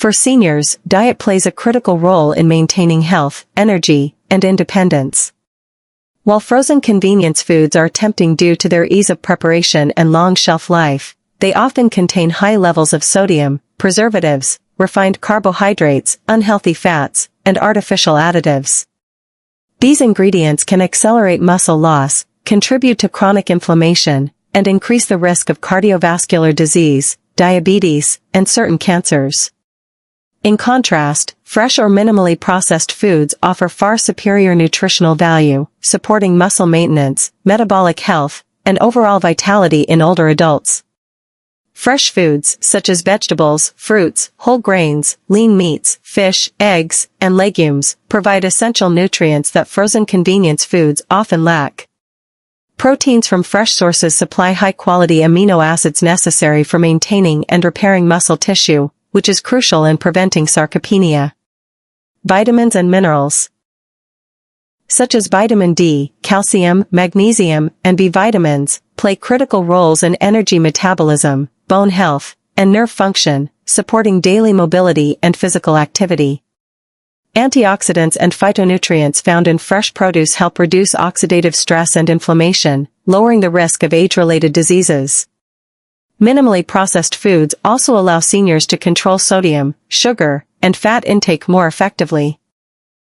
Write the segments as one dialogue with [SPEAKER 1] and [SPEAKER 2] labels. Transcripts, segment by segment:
[SPEAKER 1] For seniors, diet plays a critical role in maintaining health, energy, and independence. While frozen convenience foods are tempting due to their ease of preparation and long shelf life, they often contain high levels of sodium, preservatives, refined carbohydrates, unhealthy fats, and artificial additives. These ingredients can accelerate muscle loss, contribute to chronic inflammation, and increase the risk of cardiovascular disease, diabetes, and certain cancers. In contrast, fresh or minimally processed foods offer far superior nutritional value, supporting muscle maintenance, metabolic health, and overall vitality in older adults. Fresh foods, such as vegetables, fruits, whole grains, lean meats, fish, eggs, and legumes, provide essential nutrients that frozen convenience foods often lack. Proteins from fresh sources supply high-quality amino acids necessary for maintaining and repairing muscle tissue, which is crucial in preventing sarcopenia. Vitamins and minerals, such as vitamin D, calcium, magnesium, and B vitamins, play critical roles in energy metabolism, bone health, and nerve function, supporting daily mobility and physical activity. Antioxidants and phytonutrients found in fresh produce help reduce oxidative stress and inflammation, lowering the risk of age-related diseases. Minimally processed foods also allow seniors to control sodium, sugar, and fat intake more effectively.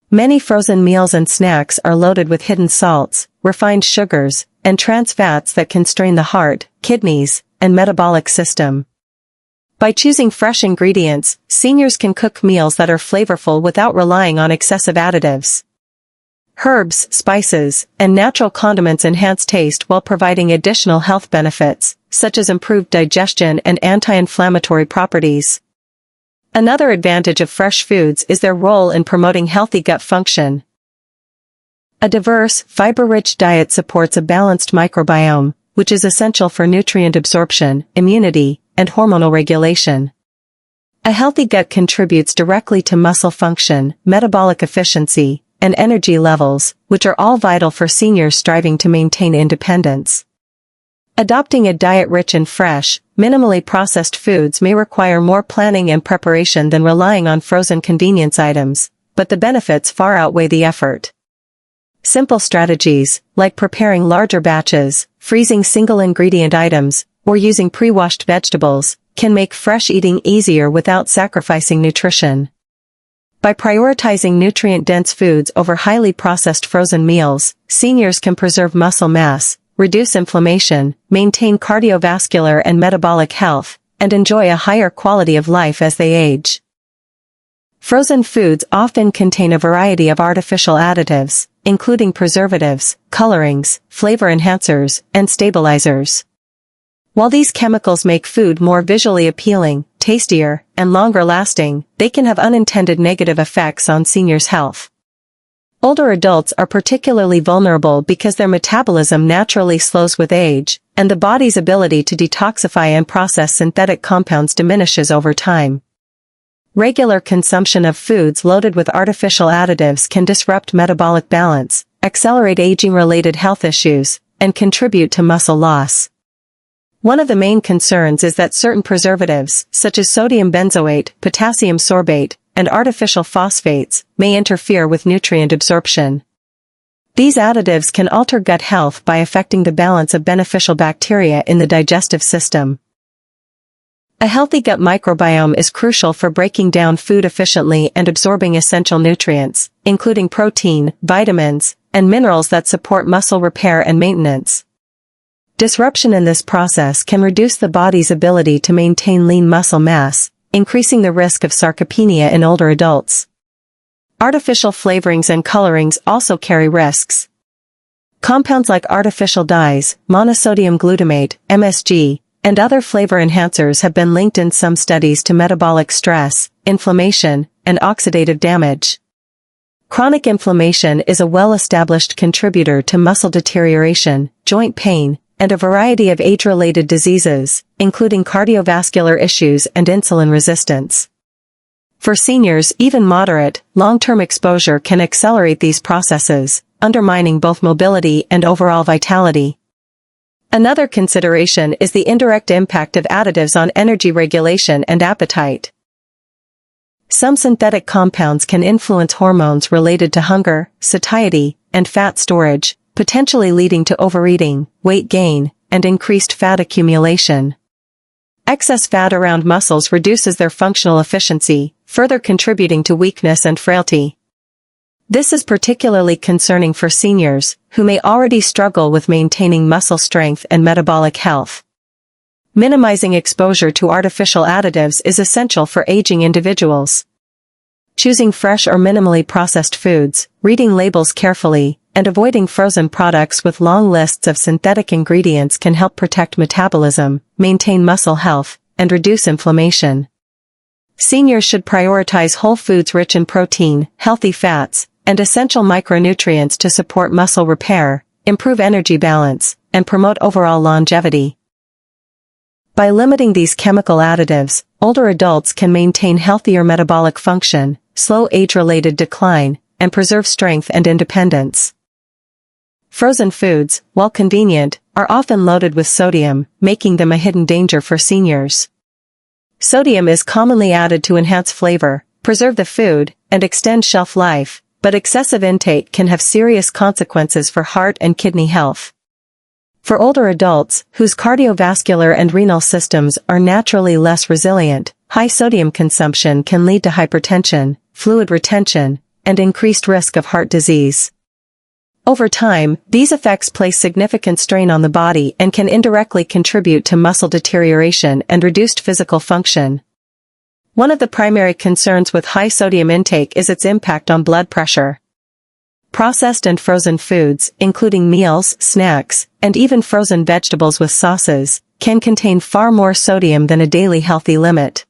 [SPEAKER 1] Many frozen meals and snacks are loaded with hidden salts, refined sugars, and trans fats that can strain the heart, kidneys, and metabolic system. By choosing fresh ingredients, seniors can cook meals that are flavorful without relying on excessive additives. Herbs, spices, and natural condiments enhance taste while providing additional health benefits, such as improved digestion and anti-inflammatory properties. Another advantage of fresh foods is their role in promoting healthy gut function. A diverse, fiber-rich diet supports a balanced microbiome, which is essential for nutrient absorption, immunity, and hormonal regulation. A healthy gut contributes directly to muscle function, metabolic efficiency, and energy levels, which are all vital for seniors striving to maintain independence. Adopting a diet rich in fresh, minimally processed foods may require more planning and preparation than relying on frozen convenience items, but the benefits far outweigh the effort. Simple strategies, like preparing larger batches, freezing single-ingredient items, or using pre-washed vegetables, can make fresh eating easier without sacrificing nutrition. By prioritizing nutrient-dense foods over highly processed frozen meals, seniors can preserve muscle mass, reduce inflammation, maintain cardiovascular and metabolic health, and enjoy a higher quality of life as they age. Frozen foods often contain a variety of artificial additives, including preservatives, colorings, flavor enhancers, and stabilizers. While these chemicals make food more visually appealing, tastier, and longer-lasting, they can have unintended negative effects on seniors' health. Older adults are particularly vulnerable because their metabolism naturally slows with age, and the body's ability to detoxify and process synthetic compounds diminishes over time. Regular consumption of foods loaded with artificial additives can disrupt metabolic balance, accelerate aging-related health issues, and contribute to muscle loss. One of the main concerns is that certain preservatives, such as sodium benzoate, potassium sorbate, and artificial phosphates, may interfere with nutrient absorption. These additives can alter gut health by affecting the balance of beneficial bacteria in the digestive system. A healthy gut microbiome is crucial for breaking down food efficiently and absorbing essential nutrients, including protein, vitamins, and minerals that support muscle repair and maintenance. Disruption in this process can reduce the body's ability to maintain lean muscle mass, increasing the risk of sarcopenia in older adults. Artificial flavorings and colorings also carry risks. Compounds like artificial dyes, monosodium glutamate, MSG, and other flavor enhancers have been linked in some studies to metabolic stress, inflammation, and oxidative damage. Chronic inflammation is a well-established contributor to muscle deterioration, joint pain, and a variety of age-related diseases, including cardiovascular issues and insulin resistance. For seniors, even moderate, long-term exposure can accelerate these processes, undermining both mobility and overall vitality. Another consideration is the indirect impact of additives on energy regulation and appetite. Some synthetic compounds can influence hormones related to hunger, satiety, and fat storage, potentially leading to overeating, weight gain, and increased fat accumulation. Excess fat around muscles reduces their functional efficiency, further contributing to weakness and frailty. This is particularly concerning for seniors, who may already struggle with maintaining muscle strength and metabolic health. Minimizing exposure to artificial additives is essential for aging individuals. Choosing fresh or minimally processed foods, reading labels carefully, and avoiding frozen products with long lists of synthetic ingredients can help protect metabolism, maintain muscle health, and reduce inflammation. Seniors should prioritize whole foods rich in protein, healthy fats, and essential micronutrients to support muscle repair, improve energy balance, and promote overall longevity. By limiting these chemical additives, older adults can maintain healthier metabolic function, slow age-related decline, and preserve strength and independence. Frozen foods, while convenient, are often loaded with sodium, making them a hidden danger for seniors. Sodium is commonly added to enhance flavor, preserve the food, and extend shelf life, but excessive intake can have serious consequences for heart and kidney health. For older adults, whose cardiovascular and renal systems are naturally less resilient, high sodium consumption can lead to hypertension, fluid retention, and increased risk of heart disease. Over time, these effects place significant strain on the body and can indirectly contribute to muscle deterioration and reduced physical function. One of the primary concerns with high sodium intake is its impact on blood pressure. Processed and frozen foods, including meals, snacks, and even frozen vegetables with sauces, can contain far more sodium than a daily healthy limit.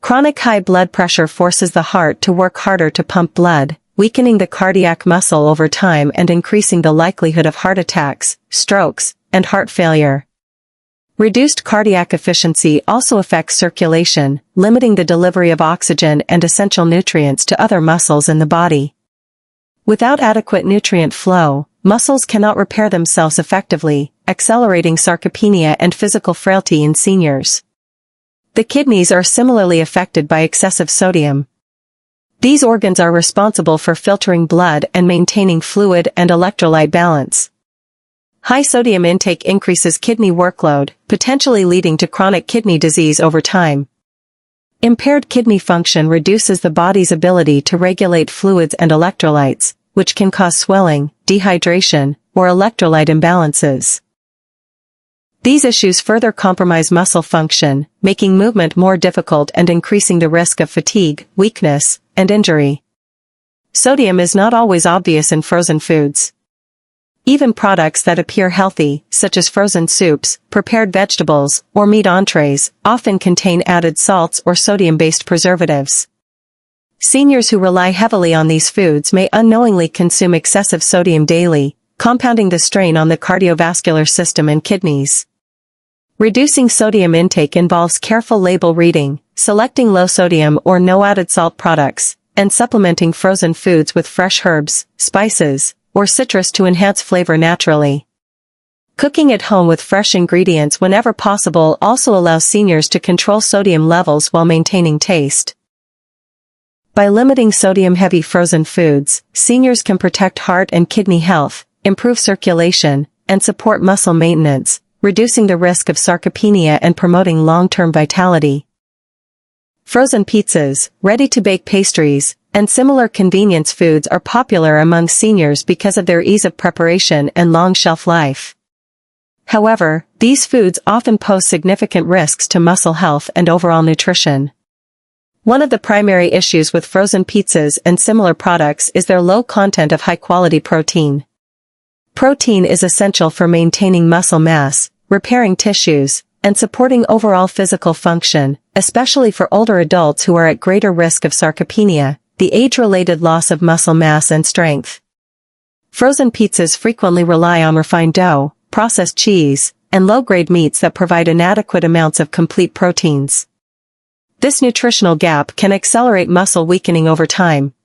[SPEAKER 1] Chronic high blood pressure forces the heart to work harder to pump blood, weakening the cardiac muscle over time and increasing the likelihood of heart attacks, strokes, and heart failure. Reduced cardiac efficiency also affects circulation, limiting the delivery of oxygen and essential nutrients to other muscles in the body. Without adequate nutrient flow, muscles cannot repair themselves effectively, accelerating sarcopenia and physical frailty in seniors. The kidneys are similarly affected by excessive sodium. These organs are responsible for filtering blood and maintaining fluid and electrolyte balance. High sodium intake increases kidney workload, potentially leading to chronic kidney disease over time. Impaired kidney function reduces the body's ability to regulate fluids and electrolytes, which can cause swelling, dehydration, or electrolyte imbalances. These issues further compromise muscle function, making movement more difficult and increasing the risk of fatigue, weakness, and injury. Sodium is not always obvious in frozen foods. Even products that appear healthy, such as frozen soups, prepared vegetables, or meat entrees, often contain added salts or sodium-based preservatives. Seniors who rely heavily on these foods may unknowingly consume excessive sodium daily, compounding the strain on the cardiovascular system and kidneys. Reducing sodium intake involves careful label reading, selecting low-sodium or no-added salt products, and supplementing frozen foods with fresh herbs, spices, or citrus to enhance flavor naturally. Cooking at home with fresh ingredients whenever possible also allows seniors to control sodium levels while maintaining taste. By limiting sodium-heavy frozen foods, seniors can protect heart and kidney health, improve circulation, and support muscle maintenance, reducing the risk of sarcopenia and promoting long-term vitality. Frozen pizzas, ready-to-bake pastries, and similar convenience foods are popular among seniors because of their ease of preparation and long shelf life. However, these foods often pose significant risks to muscle health and overall nutrition. One of the primary issues with frozen pizzas and similar products is their low content of high-quality protein. Protein is essential for maintaining muscle mass, repairing tissues, and supporting overall physical function, especially for older adults who are at greater risk of sarcopenia, the age-related loss of muscle mass and strength. Frozen pizzas frequently rely on refined dough, processed cheese, and low-grade meats that provide inadequate amounts of complete proteins. This nutritional gap can accelerate muscle weakening over time.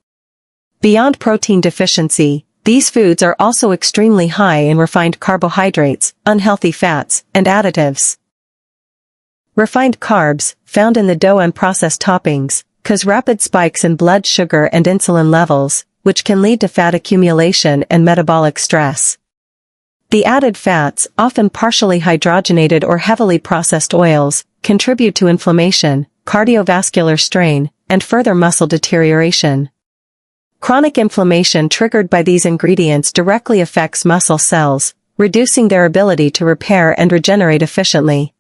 [SPEAKER 1] Beyond protein deficiency, these foods are also extremely high in refined carbohydrates, unhealthy fats, and additives. Refined carbs, found in the dough and processed toppings, cause rapid spikes in blood sugar and insulin levels, which can lead to fat accumulation and metabolic stress. The added fats, often partially hydrogenated or heavily processed oils, contribute to inflammation, cardiovascular strain, and further muscle deterioration. Chronic inflammation triggered by these ingredients directly affects muscle cells, reducing their ability to repair and regenerate efficiently.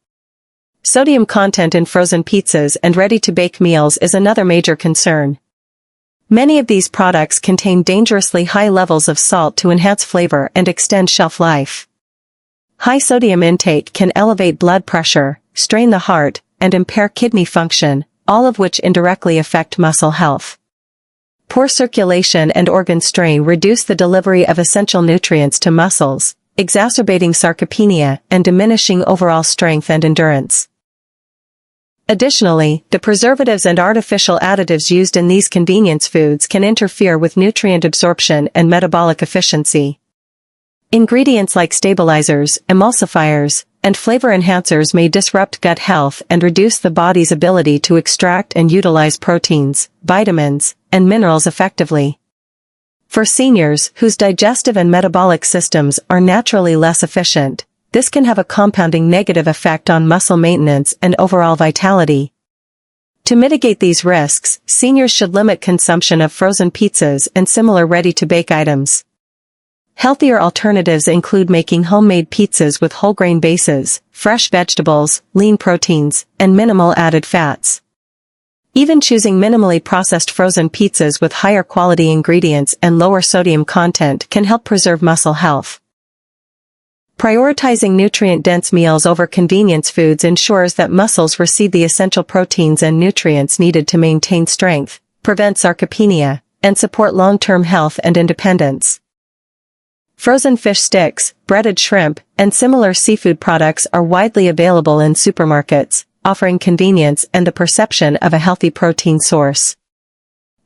[SPEAKER 1] Sodium content in frozen pizzas and ready-to-bake meals is another major concern. Many of these products contain dangerously high levels of salt to enhance flavor and extend shelf life. High sodium intake can elevate blood pressure, strain the heart, and impair kidney function, all of which indirectly affect muscle health. Poor circulation and organ strain reduce the delivery of essential nutrients to muscles, exacerbating sarcopenia and diminishing overall strength and endurance. Additionally, the preservatives and artificial additives used in these convenience foods can interfere with nutrient absorption and metabolic efficiency. Ingredients like stabilizers, emulsifiers, and flavor enhancers may disrupt gut health and reduce the body's ability to extract and utilize proteins, vitamins, and minerals effectively. For seniors whose digestive and metabolic systems are naturally less efficient, this can have a compounding negative effect on muscle maintenance and overall vitality. To mitigate these risks, seniors should limit consumption of frozen pizzas and similar ready-to-bake items. Healthier alternatives include making homemade pizzas with whole grain bases, fresh vegetables, lean proteins, and minimal added fats. Even choosing minimally processed frozen pizzas with higher quality ingredients and lower sodium content can help preserve muscle health. Prioritizing nutrient-dense meals over convenience foods ensures that muscles receive the essential proteins and nutrients needed to maintain strength, prevent sarcopenia, and support long-term health and independence. Frozen fish sticks, breaded shrimp, and similar seafood products are widely available in supermarkets, offering convenience and the perception of a healthy protein source.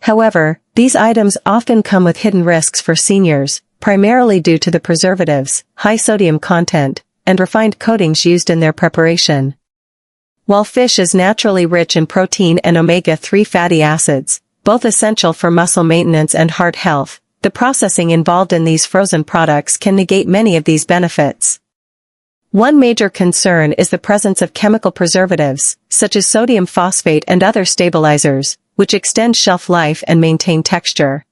[SPEAKER 1] However, these items often come with hidden risks for seniors, primarily due to the preservatives, high sodium content, and refined coatings used in their preparation. While fish is naturally rich in protein and omega-3 fatty acids, both essential for muscle maintenance and heart health, the processing involved in these frozen products can negate many of these benefits. One major concern is the presence of chemical preservatives, such as sodium phosphate and other stabilizers, which extend shelf life and maintain texture.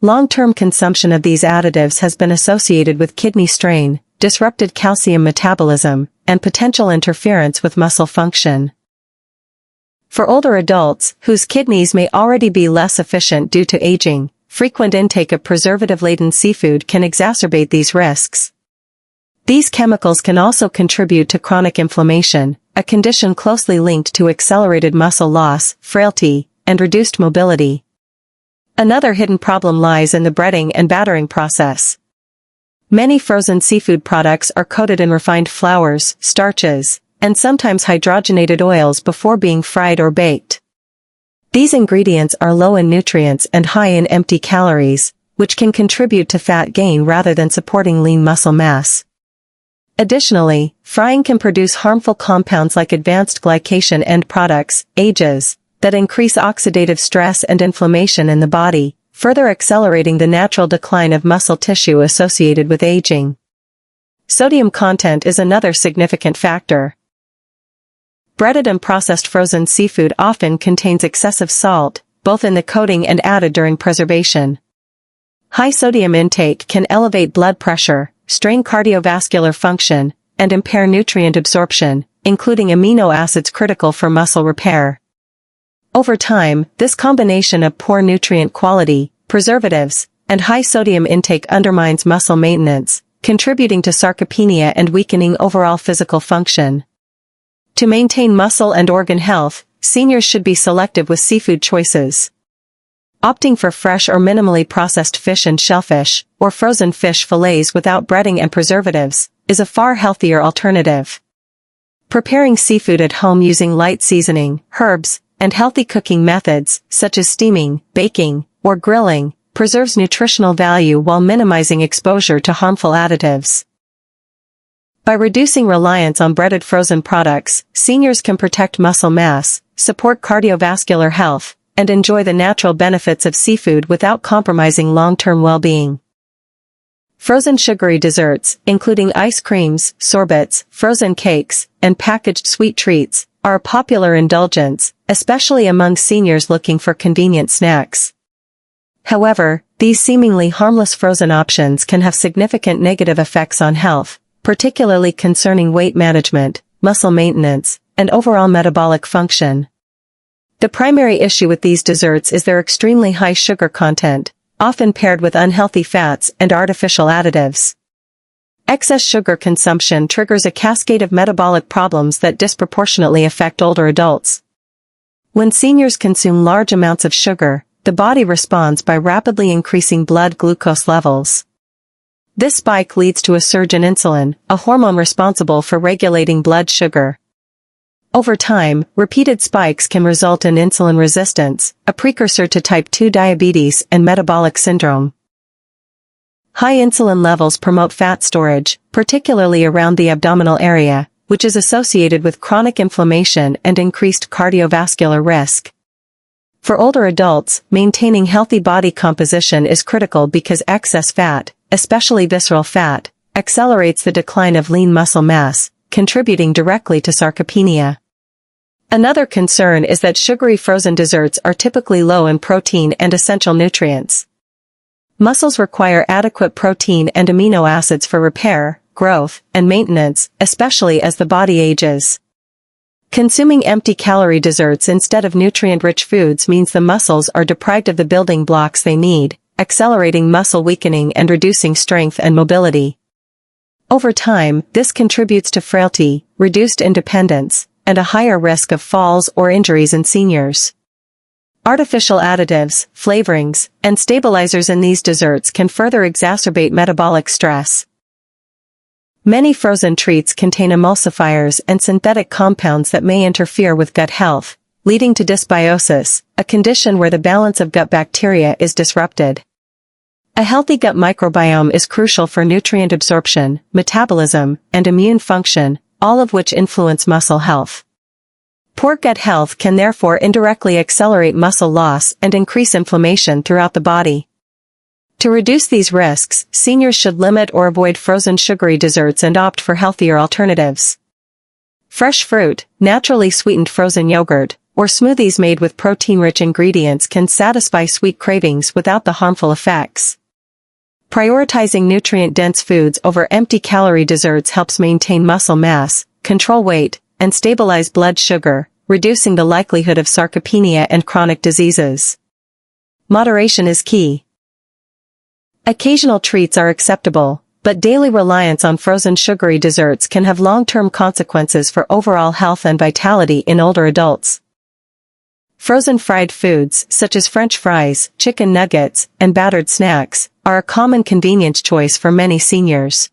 [SPEAKER 1] Long-term consumption of these additives has been associated with kidney strain, disrupted calcium metabolism, and potential interference with muscle function. For older adults, whose kidneys may already be less efficient due to aging, frequent intake of preservative-laden seafood can exacerbate these risks. These chemicals can also contribute to chronic inflammation, a condition closely linked to accelerated muscle loss, frailty, and reduced mobility. Another hidden problem lies in the breading and battering process. Many frozen seafood products are coated in refined flours, starches, and sometimes hydrogenated oils before being fried or baked. These ingredients are low in nutrients and high in empty calories, which can contribute to fat gain rather than supporting lean muscle mass. Additionally, frying can produce harmful compounds like advanced glycation end products, AGEs, that increase oxidative stress and inflammation in the body, further accelerating the natural decline of muscle tissue associated with aging. Sodium content is another significant factor. Breaded and processed frozen seafood often contains excessive salt, both in the coating and added during preservation. High sodium intake can elevate blood pressure, strain cardiovascular function, and impair nutrient absorption, including amino acids critical for muscle repair. Over time, this combination of poor nutrient quality, preservatives, and high sodium intake undermines muscle maintenance, contributing to sarcopenia and weakening overall physical function. To maintain muscle and organ health, seniors should be selective with seafood choices. Opting for fresh or minimally processed fish and shellfish, or frozen fish fillets without breading and preservatives, is a far healthier alternative. Preparing seafood at home using light seasoning, herbs, and healthy cooking methods, such as steaming, baking, or grilling, preserves nutritional value while minimizing exposure to harmful additives. By reducing reliance on breaded frozen products, seniors can protect muscle mass, support cardiovascular health, and enjoy the natural benefits of seafood without compromising long-term well-being. Frozen sugary desserts, including ice creams, sorbets, frozen cakes, and packaged sweet treats, are a popular indulgence, especially among seniors looking for convenient snacks. However, these seemingly harmless frozen options can have significant negative effects on health, particularly concerning weight management, muscle maintenance, and overall metabolic function. The primary issue with these desserts is their extremely high sugar content, often paired with unhealthy fats and artificial additives. Excess sugar consumption triggers a cascade of metabolic problems that disproportionately affect older adults. When seniors consume large amounts of sugar, the body responds by rapidly increasing blood glucose levels. This spike leads to a surge in insulin, a hormone responsible for regulating blood sugar. Over time, repeated spikes can result in insulin resistance, a precursor to type 2 diabetes and metabolic syndrome. High insulin levels promote fat storage, particularly around the abdominal area, which is associated with chronic inflammation and increased cardiovascular risk. For older adults, maintaining healthy body composition is critical because excess fat, especially visceral fat, accelerates the decline of lean muscle mass, contributing directly to sarcopenia. Another concern is that sugary frozen desserts are typically low in protein and essential nutrients. Muscles require adequate protein and amino acids for repair, growth, and maintenance, especially as the body ages. Consuming empty-calorie desserts instead of nutrient-rich foods means the muscles are deprived of the building blocks they need, accelerating muscle weakening and reducing strength and mobility. Over time, this contributes to frailty, reduced independence, and a higher risk of falls or injuries in seniors. Artificial additives, flavorings, and stabilizers in these desserts can further exacerbate metabolic stress. Many frozen treats contain emulsifiers and synthetic compounds that may interfere with gut health, leading to dysbiosis, a condition where the balance of gut bacteria is disrupted. A healthy gut microbiome is crucial for nutrient absorption, metabolism, and immune function, all of which influence muscle health. Poor gut health can therefore indirectly accelerate muscle loss and increase inflammation throughout the body. To reduce these risks, seniors should limit or avoid frozen sugary desserts and opt for healthier alternatives. Fresh fruit, naturally sweetened frozen yogurt, or smoothies made with protein-rich ingredients can satisfy sweet cravings without the harmful effects. Prioritizing nutrient-dense foods over empty-calorie desserts helps maintain muscle mass, control weight, and stabilize blood sugar, reducing the likelihood of sarcopenia and chronic diseases. Moderation is key. Occasional treats are acceptable, but daily reliance on frozen sugary desserts can have long-term consequences for overall health and vitality in older adults. Frozen fried foods, such as French fries, chicken nuggets, and battered snacks, are a common convenience choice for many seniors.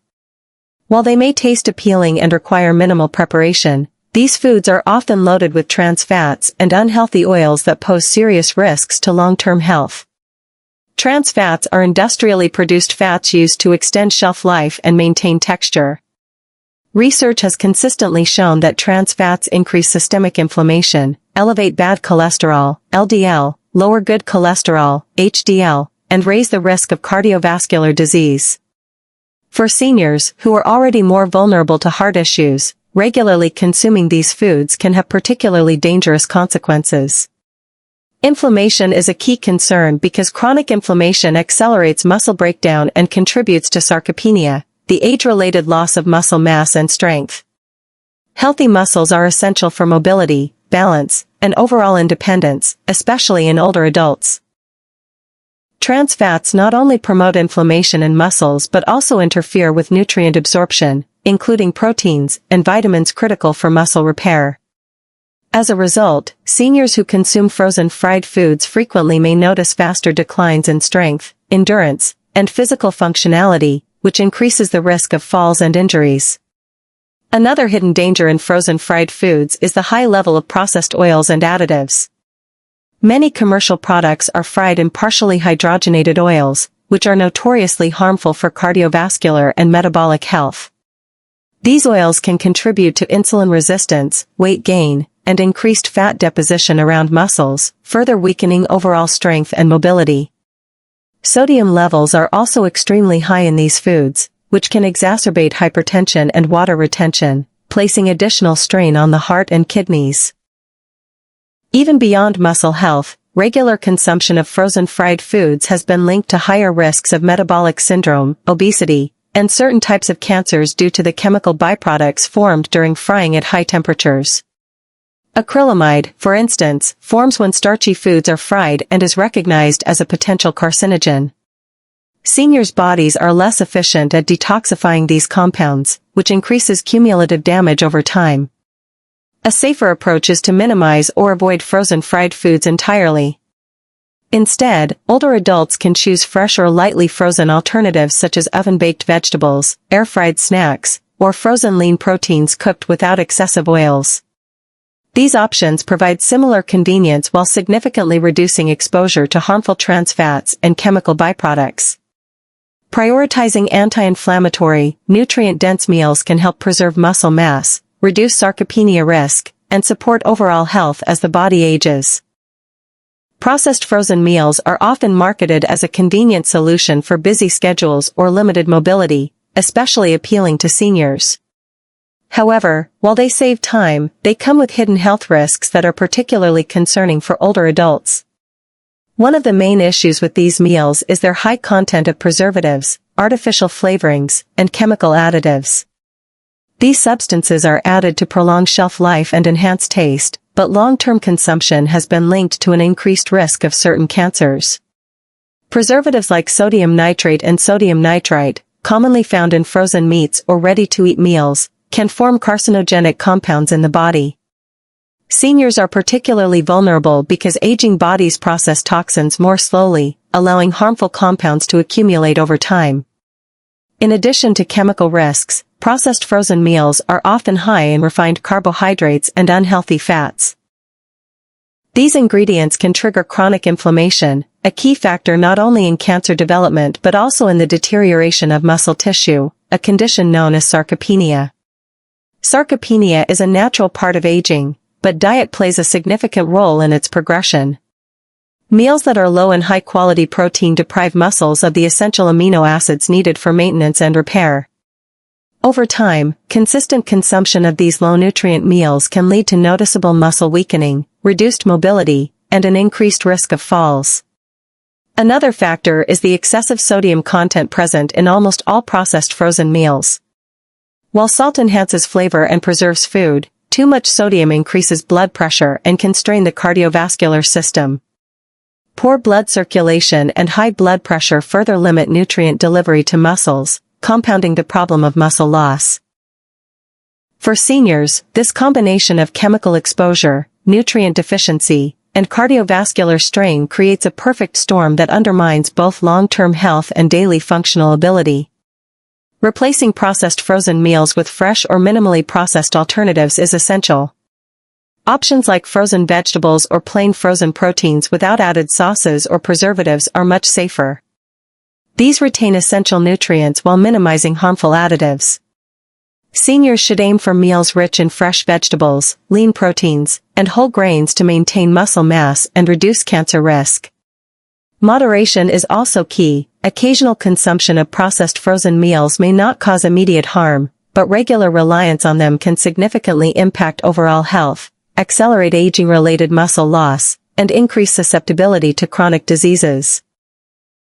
[SPEAKER 1] While they may taste appealing and require minimal preparation, these foods are often loaded with trans fats and unhealthy oils that pose serious risks to long-term health. Trans fats are industrially produced fats used to extend shelf life and maintain texture. Research has consistently shown that trans fats increase systemic inflammation, elevate bad cholesterol, LDL, lower good cholesterol, HDL, and raise the risk of cardiovascular disease. For seniors, who are already more vulnerable to heart issues, regularly consuming these foods can have particularly dangerous consequences. Inflammation is a key concern because chronic inflammation accelerates muscle breakdown and contributes to sarcopenia, the age-related loss of muscle mass and strength. Healthy muscles are essential for mobility, balance, and overall independence, especially in older adults. Trans fats not only promote inflammation in muscles but also interfere with nutrient absorption, including proteins and vitamins critical for muscle repair. As a result, seniors who consume frozen fried foods frequently may notice faster declines in strength, endurance, and physical functionality, which increases the risk of falls and injuries. Another hidden danger in frozen fried foods is the high level of processed oils and additives. Many commercial products are fried in partially hydrogenated oils, which are notoriously harmful for cardiovascular and metabolic health. These oils can contribute to insulin resistance, weight gain, and increased fat deposition around muscles, further weakening overall strength and mobility. Sodium levels are also extremely high in these foods, which can exacerbate hypertension and water retention, placing additional strain on the heart and kidneys. Even beyond muscle health, regular consumption of frozen fried foods has been linked to higher risks of metabolic syndrome, obesity, and certain types of cancers due to the chemical byproducts formed during frying at high temperatures. Acrylamide, for instance, forms when starchy foods are fried and is recognized as a potential carcinogen. Seniors' bodies are less efficient at detoxifying these compounds, which increases cumulative damage over time. A safer approach is to minimize or avoid frozen fried foods entirely. Instead, older adults can choose fresh or lightly frozen alternatives such as oven-baked vegetables, air-fried snacks, or frozen lean proteins cooked without excessive oils. These options provide similar convenience while significantly reducing exposure to harmful trans fats and chemical byproducts. Prioritizing anti-inflammatory, nutrient-dense meals can help preserve muscle mass, reduce sarcopenia risk, and support overall health as the body ages. Processed frozen meals are often marketed as a convenient solution for busy schedules or limited mobility, especially appealing to seniors. However, while they save time, they come with hidden health risks that are particularly concerning for older adults. One of the main issues with these meals is their high content of preservatives, artificial flavorings, and chemical additives. These substances are added to prolong shelf life and enhance taste, but long-term consumption has been linked to an increased risk of certain cancers. Preservatives like sodium nitrate and sodium nitrite, commonly found in frozen meats or ready-to-eat meals, can form carcinogenic compounds in the body. Seniors are particularly vulnerable because aging bodies process toxins more slowly, allowing harmful compounds to accumulate over time. In addition to chemical risks, processed frozen meals are often high in refined carbohydrates and unhealthy fats. These ingredients can trigger chronic inflammation, a key factor not only in cancer development but also in the deterioration of muscle tissue, a condition known as sarcopenia. Sarcopenia is a natural part of aging, but diet plays a significant role in its progression. Meals that are low in high-quality protein deprive muscles of the essential amino acids needed for maintenance and repair. Over time, consistent consumption of these low-nutrient meals can lead to noticeable muscle weakening, reduced mobility, and an increased risk of falls. Another factor is the excessive sodium content present in almost all processed frozen meals. While salt enhances flavor and preserves food, too much sodium increases blood pressure and can strain the cardiovascular system. Poor blood circulation and high blood pressure further limit nutrient delivery to muscles, compounding the problem of muscle loss. For seniors, this combination of chemical exposure, nutrient deficiency, and cardiovascular strain creates a perfect storm that undermines both long-term health and daily functional ability. Replacing processed frozen meals with fresh or minimally processed alternatives is essential. Options like frozen vegetables or plain frozen proteins without added sauces or preservatives are much safer. These retain essential nutrients while minimizing harmful additives. Seniors should aim for meals rich in fresh vegetables, lean proteins, and whole grains to maintain muscle mass and reduce cancer risk. Moderation is also key. Occasional consumption of processed frozen meals may not cause immediate harm, but regular reliance on them can significantly impact overall health, accelerate aging-related muscle loss, and increase susceptibility to chronic diseases.